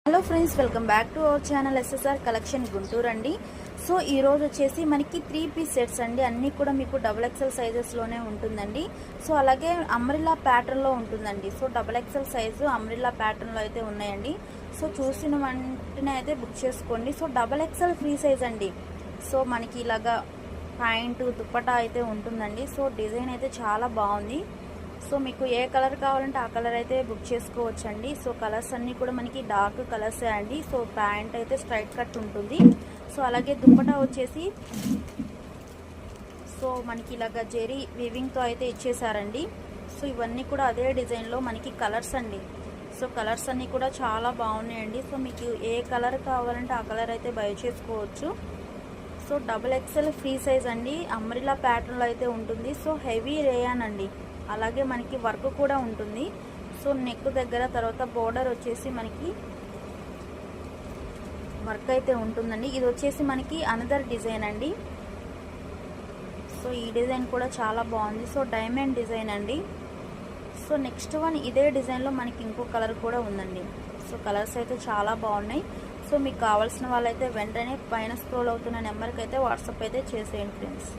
Hello friends, welcome back to our channel SSR collection Guntur అండి. So ఈ రోజు వచ్చేసి మనకి 3 పీస్ సెట్స్ అండి. అన్నీ కూడా మీకు XXL సైజెస్లోనే ఉంటుందండి. సో అలాగే అంబ్రిల్లా ప్యాటర్న్లో ఉంటుందండి. సో XXL సైజు అంబ్రిల్లా ప్యాటర్న్లో అయితే ఉన్నాయండి. సో చూసిన వెంటనే అయితే బుక్ చేసుకోండి. సో XXL ఫ్రీ సైజ్ అండి. సో మనకి ఇలాగా ప్యాంటు దుప్పటా అయితే ఉంటుందండి. సో డిజైన్ అయితే చాలా బాగుంది. సో మీకు ఏ కలర్ కావాలంటే ఆ కలర్ అయితే బుక్ చేసుకోవచ్చండి. సో కలర్స్ అన్నీ కూడా మనకి డార్క్ కలర్సే అండి. సో ప్యాంట్ అయితే స్ట్రైట్ కట్ ఉంటుంది. సో అలాగే దుప్పటా వచ్చేసి సో మనకి ఇలాగ జెరీ వీవింగ్తో అయితే ఇచ్చేసారండి. సో ఇవన్నీ కూడా అదే డిజైన్లో మనకి కలర్స్ అండి. సో కలర్స్ అన్నీ కూడా చాలా బాగున్నాయండి. సో మీకు ఏ కలర్ కావాలంటే ఆ కలర్ అయితే బై చేసుకోవచ్చు. సో XXL ఫ్రీ సైజ్ అండి. అంబ్రిల్లా ప్యాటర్న్లో అయితే ఉంటుంది. సో హెవీ రేయాన్ అండి. అలాగే మనకి వర్క్ కూడా ఉంటుంది. సో నెక్ దగ్గర తర్వాత బోర్డర్ వచ్చేసి మనకి వర్క్ అయితే ఉంటుందండి. ఇది వచ్చేసి మనకి అనదర్ డిజైన్ అండి. సో ఈ డిజైన్ కూడా చాలా బాగుంది. సో డైమండ్ డిజైన్ అండి. సో నెక్స్ట్ వన్ ఇదే డిజైన్లో మనకి ఇంకో కలర్ కూడా ఉందండి. సో కలర్స్ అయితే చాలా బాగున్నాయి. సో మీకు కావాల్సిన వాళ్ళైతే వెంటనే పైన స్క్రోల్ అవుతున్న నెంబర్కి అయితే వాట్సాప్ అయితే చేసేయండి ఫ్రెండ్స్.